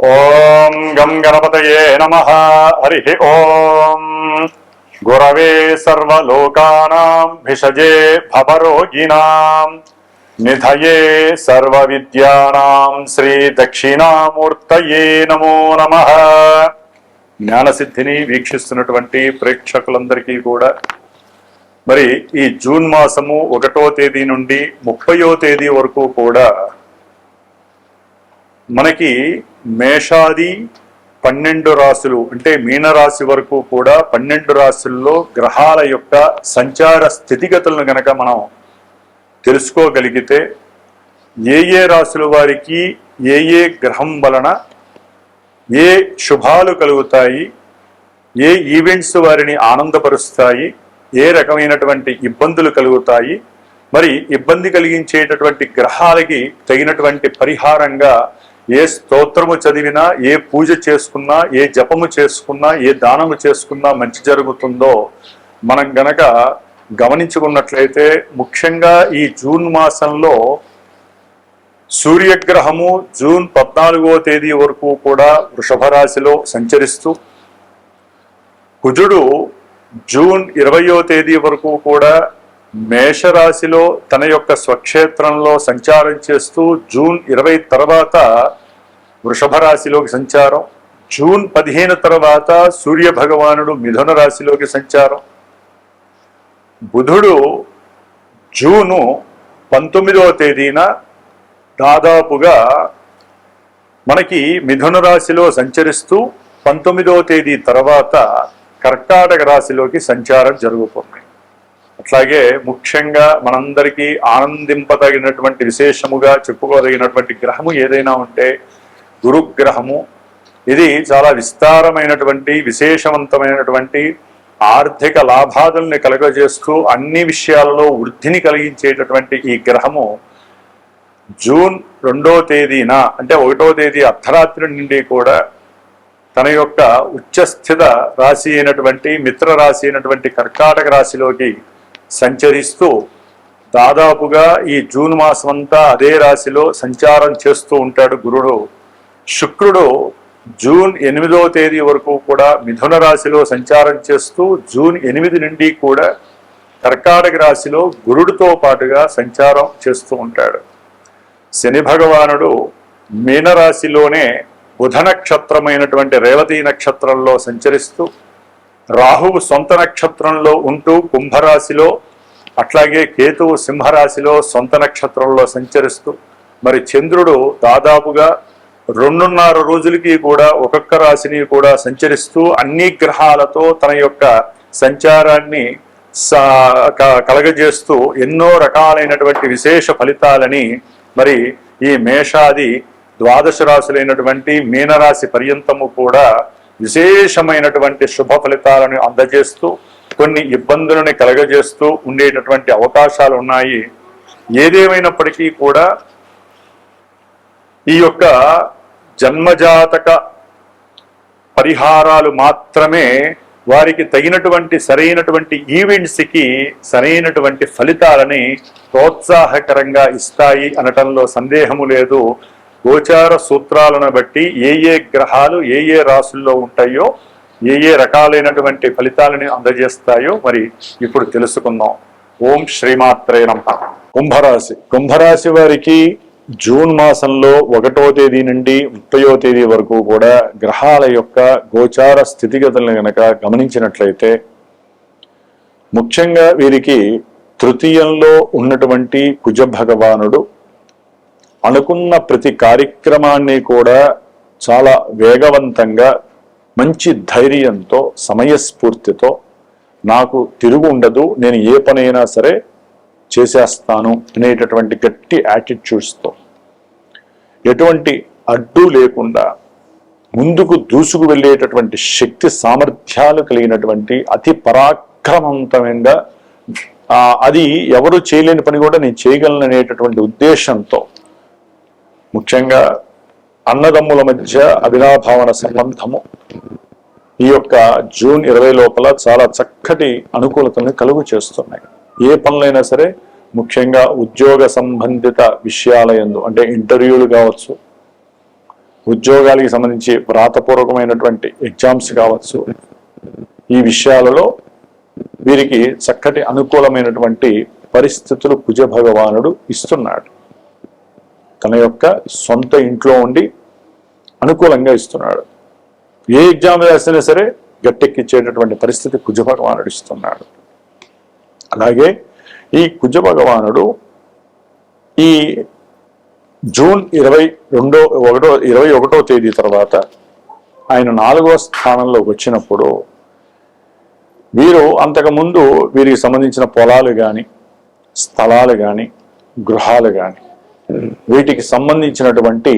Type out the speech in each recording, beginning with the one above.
ఓం గం గణపతయే నమః. హరి ఓం గురవే సర్వలోకానాం భిషజే భవరోగిణాం నిధయే సర్వవిద్యానాం శ్రీ దక్షిణామూర్తయే నమో నమః. జ్ఞానసిద్ధిని వీక్షిస్తున్నటువంటి ప్రేక్షకులందరికీ కూడా మరి ఈ జూన్ మాసము 1వ తేదీ నుండి 30వ తేదీ వరకు కూడా మనకి మేషాది 12 రాశులు అంటే మీనరాశి వరకు కూడా 12 రాశుల్లో గ్రహాల యొక్క సంచార స్థితిగతులను గనక మనం తెలుసుకోగలిగితే ఏ రాశుల వారికి ఏ గ్రహం వలన ఏ శుభాలు కలుగుతాయి, ఏ ఈవెంట్స్ వారిని ఆనందపరుస్తాయి, ఏ రకమైనటువంటి ఇబ్బందులు కలుగుతాయి, మరి ఇబ్బంది కలిగించేటటువంటి గ్రహాలకి తగినటువంటి పరిహారంగా ఏ స్తోత్రము చదివినా, ఏ పూజ చేసుకున్నా, ఏ జపము చేసుకున్నా, ఏ దానము చేసుకున్నా మంచి జరుగుతుందో మనం గనక గమనించుకున్నట్లయితే ముఖ్యంగా ఈ జూన్ మాసంలో సూర్యగ్రహము జూన్ 14వ తేదీ వరకు కూడా వృషభ రాశిలో సంచరిస్తూ, కుజుడు జూన్ 20వ తేదీ వరకు కూడా మేషరాశిలో తన యొక్క స్వక్షేత్రంలో సంచారం చేస్తూ జూన్ 20 తర్వాత వృషభ రాశిలోకి సంచారం, జూన్ 15 తర్వాత సూర్య భగవానుడు మిథున రాశిలోకి సంచారం, బుధుడు జూను 19వ తేదీన దాదాపుగా మనకి మిథున రాశిలో సంచరిస్తూ 19వ తేదీ తర్వాత కర్కాటక రాశిలోకి సంచారం జరుగుతుంది. అట్లాగే ముఖ్యంగా మనందరికీ ఆనందింపదగినటువంటి విశేషముగా చెప్పుకోదగినటువంటి గ్రహము ఏదైనా ఉంటే గురుగ్రహము. ఇది చాలా విస్తారమైనటువంటి విశేషవంతమైనటువంటి ఆర్థిక లాభాదుల్ని కలుగజేస్తూ అన్ని విషయాలలో వృద్ధిని కలిగించేటటువంటి ఈ గ్రహము జూన్ 2వ తేదీన అంటే 1వ తేదీ అర్ధరాత్రి నుండి కూడా తన యొక్క ఉచ్చస్థిత రాశి అయినటువంటి మిత్ర రాశి అయినటువంటి కర్కాటక రాశిలోకి సంచరిస్తూ దాదాపుగా ఈ జూన్ మాసం అంతా అదే రాశిలో సంచారం చేస్తూ ఉంటాడు గురుడు. శుక్రుడు జూన్ 8వ తేదీ వరకు కూడా మిథున రాశిలో సంచారం చేస్తూ జూన్ 8 నుండి కూడా కర్కాటక రాశిలో గురుడితో పాటుగా సంచారం చేస్తూ ఉంటాడు. శని భగవానుడు మీనరాశిలోనే బుధ నక్షత్రమైనటువంటి రేవతి నక్షత్రంలో సంచరిస్తూ, రాహువు సొంత నక్షత్రంలో ఉంటూ కుంభరాశిలో, అట్లాగే కేతువు సింహరాశిలో సొంత నక్షత్రంలో సంచరిస్తూ, మరి చంద్రుడు దాదాపుగా 2.5 రోజులకి కూడా ఒక్కొక్క రాశిని కూడా సంచరిస్తూ అన్ని గ్రహాలతో తన యొక్క సంచారాన్ని కలగజేస్తూ ఎన్నో రకాలైనటువంటి విశేష ఫలితాలని మరి ఈ మేషాది 12 రాశులైనటువంటి మీనరాశి పర్యంతము కూడా విశేషమైనటువంటి శుభ ఫలితాలను అందజేస్తూ కొన్ని ఇబ్బందులను కలగజేస్తూ ఉండేటటువంటి అవకాశాలు ఉన్నాయి. ఏదేమైనప్పటికీ కూడా ఈ యొక్క జన్మజాతక పరిహారాలు మాత్రమే వారికి తగినటువంటి సరైనటువంటి ఈవెంట్స్కి సరైనటువంటి ఫలితాలని ప్రోత్సాహకరంగా ఇస్తాయి అనటంలో సందేహము లేదు. గోచార సూత్రాలను బట్టి ఏ గ్రహాలు ఏ రాశుల్లో ఉంటాయో ఏ రకాలైనటువంటి ఫలితాలని అందజేస్తాయో మరి ఇప్పుడు తెలుసుకుందాం. ఓం శ్రీమాత్రే నమః. కుంభరాశి వారికి జూన్ మాసంలో 1వ తేదీ నుండి 30వ తేదీ వరకు కూడా గ్రహాల యొక్క గోచార స్థితిగతులను గనక గమనించినట్లయితే ముఖ్యంగా వీరికి తృతీయంలో ఉన్నటువంటి కుజ భగవానుడు అనుకున్న ప్రతి కార్యక్రమాన్ని కూడా చాలా వేగవంతంగా మంచి ధైర్యంతో సమయస్ఫూర్తితో నాకు తిరుగు ఉండదు, నేను ఏ పనైనా సరే చేసేస్తాను అనేటటువంటి గట్టి యాటిట్యూడ్స్తో ఎటువంటి అడ్డు లేకుండా ముందుకు దూసుకు వెళ్ళేటటువంటి శక్తి సామర్థ్యాలు కలిగినటువంటి అతి పరాక్రమవంతమైన అది ఎవరు చేయలేని పని కూడా నేను చేయగలను అనేటటువంటి ఉద్దేశంతో ముఖ్యంగా అన్నదమ్ముల మధ్య అవినాభావన సంబంధము ఈ యొక్క జూన్ 20 లోపల చాలా చక్కటి అనుకూలతను కలుగు చేస్తున్నాయి. ఏ పనులైనా సరే ముఖ్యంగా ఉద్యోగ సంబంధిత విషయాల యందు అంటే ఇంటర్వ్యూలు కావచ్చు, ఉద్యోగాలకి సంబంధించి వ్రాతపూర్వకమైనటువంటి ఎగ్జామ్స్ కావచ్చు, ఈ విషయాలలో వీరికి చక్కటి అనుకూలమైనటువంటి పరిస్థితులు కుజ భగవానుడు ఇస్తున్నాడు. తన యొక్క సొంత ఇంట్లో ఉండి అనుకూలంగా ఇస్తున్నాడు. ఏ ఎగ్జామ్ రాసినా సరే గట్టెక్కిచ్చేటటువంటి పరిస్థితి కుజ భగవానుడు ఇస్తున్నాడు. అలాగే ఈ కుజ భగవానుడు ఈ జూన్ 21వ తేదీ తర్వాత ఆయన 4వ స్థానంలోకి వచ్చినప్పుడు వీరు అంతకుముందు వీరికి సంబంధించిన పొలాలు కానీ, స్థలాలు కానీ, గృహాలు కానీ, వీటికి సంబంధించినటువంటి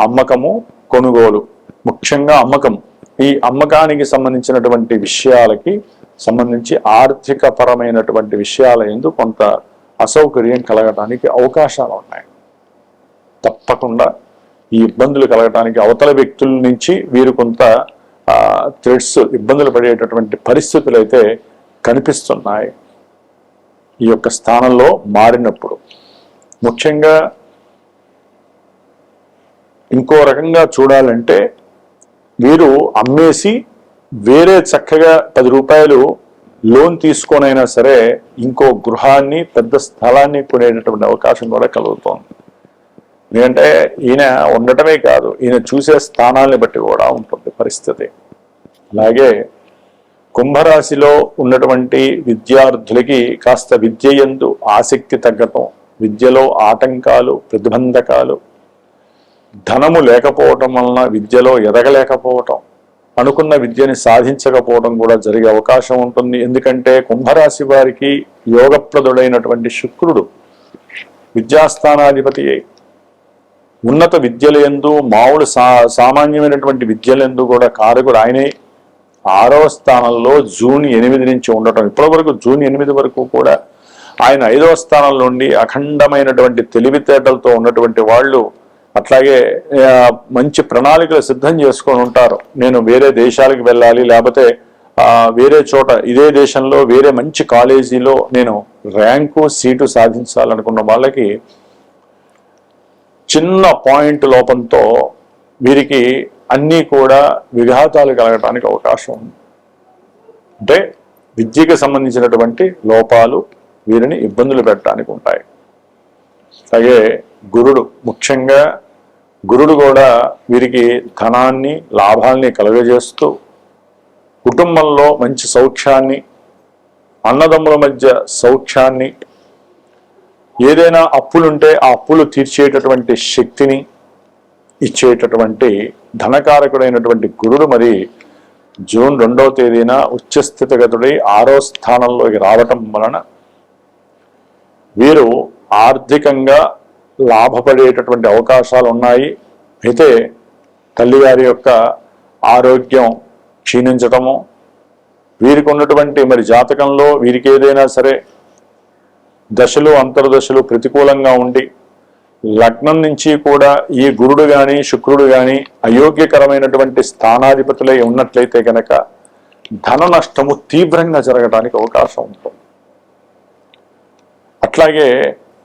అమ్మకము, కొనుగోలు, ముఖ్యంగా అమ్మకం, ఈ అమ్మకానికి సంబంధించినటువంటి విషయాలకి సంబంధించి ఆర్థిక పరమైనటువంటి విషయాల యందు కొంత అసౌకర్యం కలగటానికి అవకాశాలు ఉన్నాయి. తప్పకుండా ఈ ఇబ్బందులు కలగటానికి అవతల వ్యక్తుల నుంచి వీరు కొంత థ్రెడ్స్, ఇబ్బందులు పడేటటువంటి పరిస్థితులు అయితే కనిపిస్తున్నాయి ఈ యొక్క స్థానంలో మారినప్పుడు. ముఖ్యంగా ఇంకో రకంగా చూడాలంటే వీరు అమ్మేసి వేరే చక్కగా 10 రూపాయలు లోన్ తీసుకొనైనా సరే ఇంకో గృహాన్ని, పెద్ద స్థలాన్ని కొనేటటువంటి అవకాశం కూడా కలుగుతోంది. ఎందుకంటే ఈయన ఉండటమే కాదు, ఈయన చూసే స్థానాన్ని బట్టి కూడా ఉంటుంది పరిస్థితి. అలాగే కుంభరాశిలో ఉన్నటువంటి విద్యార్థులకి కాస్త విద్య యందు ఆసక్తి తగ్గటం, విద్యలో ఆటంకాలు, ప్రతిబంధకాలు, ధనము లేకపోవటం వలన విద్యలో ఎదగలేకపోవటం, అనుకున్న విద్యని సాధించకపోవడం కూడా జరిగే అవకాశం ఉంటుంది. ఎందుకంటే కుంభరాశి వారికి యోగప్రదుడైనటువంటి శుక్రుడు విద్యాస్థానాధిపతి ఉన్నత విద్యలందు, మామూలు సామాన్యమైనటువంటి విద్యలందు కూడా కారకుడు ఆయనే. 6వ స్థానంలో జూన్ 8 నుంచి ఉండటం, ఇప్పటి వరకు జూన్ 8 వరకు కూడా ఆయన 5వ స్థానంలో ఉండి అఖండమైనటువంటి తెలివితేటలతో ఉన్నటువంటి వాళ్ళు అట్లాగే మంచి ప్రణాళికలు సిద్ధం చేసుకొని ఉంటారు. నేను వేరే దేశాలకు వెళ్ళాలి, లేకపోతే వేరే చోట ఇదే దేశంలో వేరే మంచి కాలేజీలో నేను ర్యాంకు, సీటు సాధించాలనుకున్న వాళ్ళకి చిన్న పాయింట్ లోపంతో వీరికి అన్నీ కూడా విఘాతాలు కలగటానికి అవకాశం ఉంది. అంటే విద్యకు సంబంధించినటువంటి లోపాలు వీరిని ఇబ్బందులు పెట్టడానికి ఉంటాయి. అలాగే గురుడు, ముఖ్యంగా గురుడు కూడా వీరికి ధనాన్ని, లాభాల్ని కలుగజేస్తూ కుటుంబంలో మంచి సౌఖ్యాన్ని, అన్నదమ్ముల మధ్య సౌఖ్యాన్ని, ఏదైనా అప్పులుంటే ఆ అప్పులు తీర్చేటటువంటి శక్తిని ఇచ్చేటటువంటి ధనకారకుడైనటువంటి గురుడు మరి జూన్ 2వ తేదీన ఉచ్చస్థితిగతుడై 6వ స్థానంలోకి రావటం వలన వీరు ఆర్థికంగా లాభపడేటటువంటి అవకాశాలు ఉన్నాయి. అయితే తల్లిగారి యొక్క ఆరోగ్యం క్షీణించటము, వీరికి ఉన్నటువంటి మరి జాతకంలో వీరికి ఏదైనా సరే దశలు, అంతర్దశలు ప్రతికూలంగా ఉండి లగ్నం నుంచి కూడా ఈ గురుడు కానీ, శుక్రుడు కానీ అయోగ్యకరమైనటువంటి స్థానాధిపతులై ఉన్నట్లయితే కనుక ధన నష్టము తీవ్రంగా జరగడానికి అవకాశం ఉంటుంది. అట్లాగే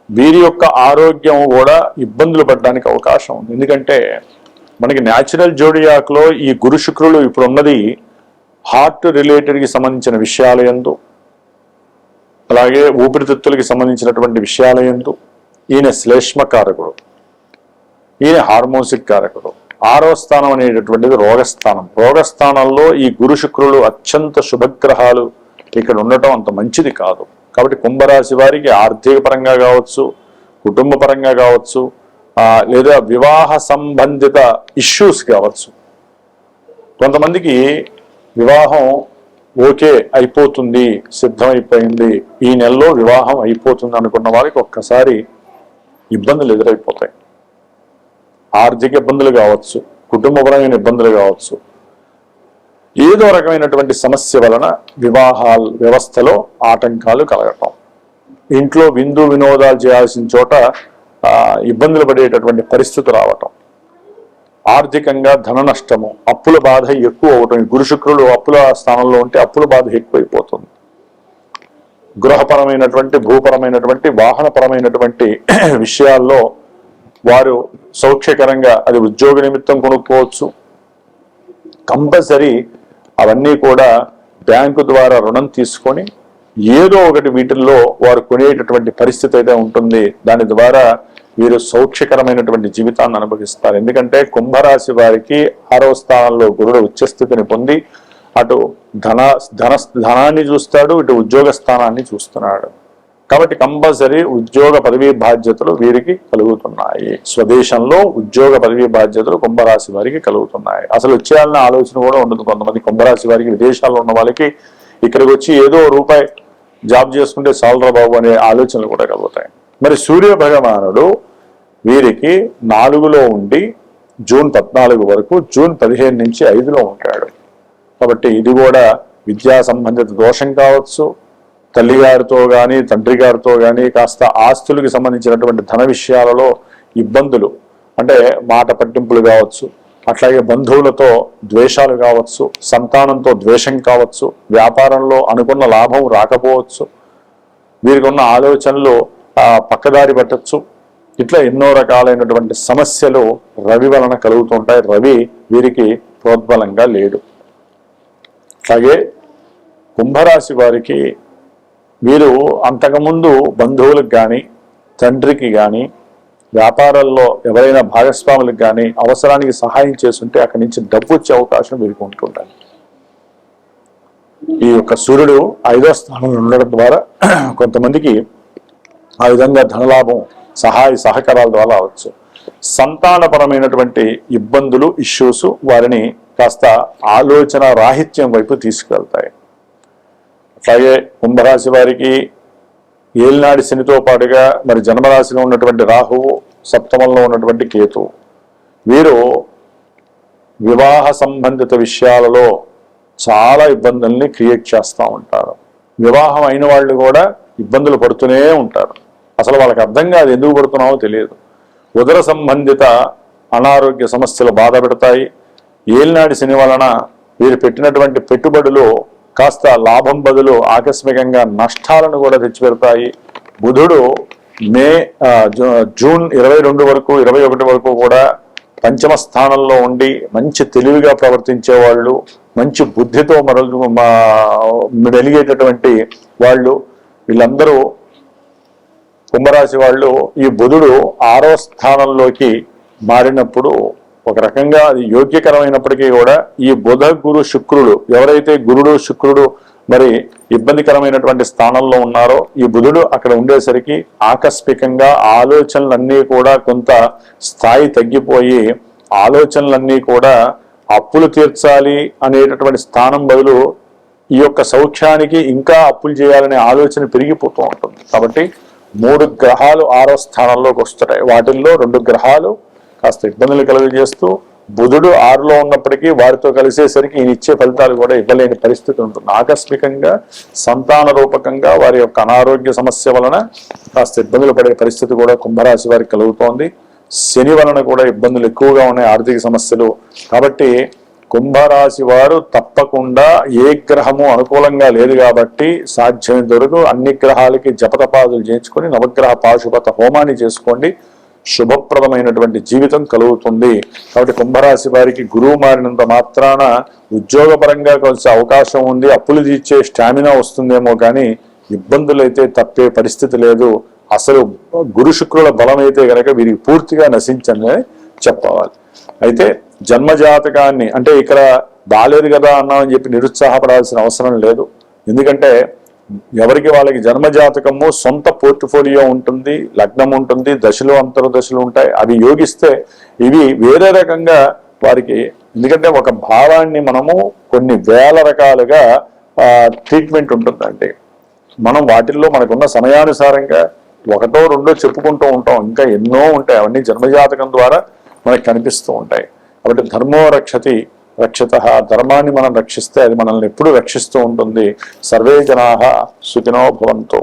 వీరి యొక్క ఆరోగ్యం కూడా ఇబ్బందులు పడడానికి అవకాశం ఉంది. ఎందుకంటే మనకి న్యాచురల్ జోడియాక్లో ఈ గురు శుక్రులు ఇప్పుడు ఉన్నది హార్ట్ రిలేటెడ్కి సంబంధించిన విషయాల యందు, అలాగే ఊపిరితిత్తులకి సంబంధించినటువంటి విషయాల యందు ఈయన శ్లేష్మకారకుడు, ఈయన హార్మోన్సిక్ కారకుడు. 6వ స్థానం అనేటటువంటిది రోగస్థానం. రోగస్థానంలో ఈ గురు శుక్రులు అత్యంత శుభగ్రహాలు ఇక్కడ ఉండటం అంత మంచిది కాదు. కాబట్టి కుంభరాశి వారికి ఆర్థిక పరంగా కావచ్చు, కుటుంబ పరంగా కావచ్చు, లేదా వివాహ సంబంధిత ఇష్యూస్ కావచ్చు. కొంతమందికి వివాహం ఓకే అయిపోతుంది, సిద్ధమైపోయింది, ఈ నెలలో వివాహం అయిపోతుంది అనుకున్న వారికి ఒక్కసారి ఇబ్బందులు ఎదురైపోతాయి. ఆర్థిక ఇబ్బందులు కావచ్చు, కుటుంబపరమైన ఇబ్బందులు కావచ్చు, ఏదో రకమైనటువంటి సమస్య వలన వివాహాల వ్యవస్థలో ఆటంకాలు కలగటం, ఇంట్లో విందు వినోదాలు చేయాల్సిన చోట ఇబ్బందులు పడేటటువంటి పరిస్థితి రావటం, ఆర్థికంగా ధన నష్టము, అప్పుల బాధ ఎక్కువ అవటం. గురు శుక్రులు అప్పుల స్థానంలో ఉంటే అప్పుల బాధ ఎక్కువైపోతుంది. గృహపరమైనటువంటి, భూపరమైనటువంటి, వాహనపరమైనటువంటి విషయాల్లో వారు సౌఖ్యకరంగా అది ఉద్యోగ నిమిత్తం కొనుక్కోవచ్చు. కంపల్సరీ అవన్నీ కూడా బ్యాంకు ద్వారా రుణం తీసుకొని ఏదో ఒకటి వీటిల్లో వారు కొనేటటువంటి పరిస్థితి అయితే ఉంటుంది. దాని ద్వారా వీరు సౌఖ్యకరమైనటువంటి జీవితాన్ని అనుభవిస్తారు. ఎందుకంటే కుంభరాశి వారికి 6వ స్థానంలో గురుడు ఉచ్చస్థితిని పొంది అటు ధనాన్ని చూస్తాడు, ఇటు ఉద్యోగ స్థానాన్ని చూస్తున్నాడు. కాబట్టి కంపల్సరీ ఉద్యోగ పదవీ బాధ్యతలు వీరికి కలుగుతున్నాయి. స్వదేశంలో ఉద్యోగ పదవీ బాధ్యతలు కుంభరాశి వారికి కలుగుతున్నాయి. అసలు వచ్చేయాలన్న ఆలోచన కూడా ఉండదు. కొంతమంది కుంభరాశి వారికి విదేశాల్లో ఉన్న వాళ్ళకి ఇక్కడికి వచ్చి ఏదో రూపాయి జాబ్ చేసుకుంటే చాలురా బాబు అనే ఆలోచనలు కూడా కలుగుతాయి. మరి సూర్య భగవానుడు వీరికి 4లో ఉండి జూన్ 14 వరకు, జూన్ 15 నుంచి 5లో ఉంటాడు. కాబట్టి ఇది కూడా విద్యా సంబంధిత దోషం కావచ్చు, తల్లిగారితో కానీ తండ్రి గారితో కానీ కాస్త ఆస్తులకు సంబంధించినటువంటి ధన విషయాలలో ఇబ్బందులు, అంటే మాట పట్టింపులు కావచ్చు, అట్లాగే బంధువులతో ద్వేషాలు కావచ్చు, సంతానంతో ద్వేషం కావచ్చు, వ్యాపారంలో అనుకున్న లాభం రాకపోవచ్చు, వీరికి ఉన్న ఆలోచనలు పక్కదారి పట్టచ్చు. ఇట్లా ఎన్నో రకాలైనటువంటి సమస్యలు రవి వలన కలుగుతుంటాయి. రవి వీరికి ప్రోద్బలంగా లేడు. అలాగే కుంభరాశి వారికి వీరు అంతకుముందు బంధువులకు కానీ తండ్రికి కానీ వ్యాపారాల్లో ఎవరైనా భాగస్వాములకు కానీ అవసరానికి సహాయం చేస్తుంటే అక్కడి నుంచి డబ్బు వచ్చే అవకాశం వీరికి ఉంటుంటాయి. ఈ యొక్క సూర్యుడు 5వ స్థానంలో ఉండడం ద్వారా కొంతమందికి ఆ విధంగా ధనలాభం సహాయ సహకారాల ద్వారా అవచ్చు. సంతానపరమైనటువంటి ఇబ్బందులు, ఇష్యూస్ వారిని కాస్త ఆలోచన రాహిత్యం వైపు తీసుకెళ్తాయి. అలాగే కుంభరాశి వారికి ఏలినాడి శనితో పాటుగా మరి జన్మరాశిలో ఉన్నటువంటి రాహువు, సప్తమంలో ఉన్నటువంటి కేతువు, వీరు వివాహ సంబంధిత విషయాలలో చాలా ఇబ్బందుల్ని క్రియేట్ చేస్తూ ఉంటారు. వివాహం అయిన వాళ్ళు కూడా ఇబ్బందులు పడుతూనే ఉంటారు. అసలు వాళ్ళకి అర్థం కాదు ఎందుకు పడుతున్నావో తెలియదు. ఉదర సంబంధిత అనారోగ్య సమస్యలు బాధ పెడతాయి. ఏలినాడి శని వలన వీరు పెట్టినటువంటి పెట్టుబడులు కాస్త లాభం బదులు ఆకస్మికంగా నష్టాలను కూడా తెచ్చిపెడతాయి. బుధుడు జూన్ 22 వరకు 21 వరకు కూడా పంచమ స్థానంలో ఉండి మంచి తెలివిగా ప్రవర్తించే వాళ్ళు, మంచి బుద్ధితో మెలిగేటటువంటి వాళ్ళు, వీళ్ళందరూ కుంభరాశి వాళ్ళు ఈ బుధుడు 6వ స్థానంలోకి మారినప్పుడు ఒక రకంగా అది యోగ్యకరమైనప్పటికీ కూడా ఈ బుధ గురు శుక్రుడు ఎవరైతే గురుడు శుక్రుడు మరి ఇబ్బందికరమైనటువంటి స్థానంలో ఉన్నారో ఈ బుధుడు అక్కడ ఉండేసరికి ఆకస్మికంగా ఆలోచనలన్నీ కూడా కొంత స్థాయి తగ్గిపోయి ఆలోచనలన్నీ కూడా అప్పులు తీర్చాలి అనేటటువంటి స్థానం బదులు ఈ యొక్క సౌఖ్యానికి ఇంకా అప్పులు చేయాలనే ఆలోచన పెరిగిపోతూ ఉంటుంది. కాబట్టి 3 గ్రహాలు 6వ స్థానంలోకి వస్తున్నాయి. వాటిల్లో 2 గ్రహాలు కాస్త ఇబ్బందులు కలుగజేస్తూ బుధుడు 6లో ఉన్నప్పటికీ వారితో కలిసేసరికి ఈయన ఇచ్చే ఫలితాలు కూడా ఇవ్వలేని పరిస్థితి ఉంటుంది. ఆకస్మికంగా సంతాన రూపకంగా వారి యొక్క అనారోగ్య సమస్య వలన కాస్త ఇబ్బందులు పడే పరిస్థితి కూడా కుంభరాశి వారికి కలుగుతోంది. శని వలన కూడా ఇబ్బందులు ఎక్కువగా ఉన్నాయి, ఆర్థిక సమస్యలు. కాబట్టి కుంభరాశి వారు తప్పకుండా ఏ గ్రహము అనుకూలంగా లేదు కాబట్టి సాధ్యమైనంత వరకు అన్ని గ్రహాలకి జపతపాదులు చేయించుకొని నవగ్రహ పాశుపత హోమాన్ని చేసుకోండి. శుభప్రదమైనటువంటి జీవితం కలుగుతుంది. కాబట్టి కుంభరాశి వారికి గురువు మారినంత మాత్రాన ఉద్యోగపరంగా కలిసే అవకాశం ఉంది, అప్పులు తీర్చే స్టామినా వస్తుందేమో కానీ ఇబ్బందులు అయితే తప్పే పరిస్థితి లేదు. అసలు గురు శుక్రుల బలం అయితే కనుక వీరికి పూర్తిగా నశించని చెప్పవాలి. అయితే జన్మజాతకాన్ని అంటే ఇక్కడ బాలేదు కదా అన్నామని చెప్పి నిరుత్సాహపడాల్సిన అవసరం లేదు. ఎందుకంటే ఎవరికి వాళ్ళకి జన్మజాతకము సొంత పోర్ట్ఫోలియో ఉంటుంది, లగ్నం ఉంటుంది, దశలు అంతర్దశలు ఉంటాయి. అవి యోగిస్తే ఇవి వేరే రకంగా వారికి, ఎందుకంటే ఒక భావాన్ని మనము కొన్ని వేల రకాలుగా ట్రీట్మెంట్ ఉంటుందండి. మనం వాటిల్లో మనకున్న సమయానుసారంగా 1, 2 చెప్పుకుంటూ ఉంటాం, ఇంకా ఎన్నో ఉంటాయి. అవన్నీ జన్మజాతకం ద్వారా మనకు కనిపిస్తూ ఉంటాయి. కాబట్టి ధర్మో రక్షతి రక్షితః, ధర్మాన్ని మనం రక్షిస్తే అది మనల్ని ఎప్పుడు రక్షిస్తూ ఉంటుంది. సర్వే జనాః సుఖినో భవంతు.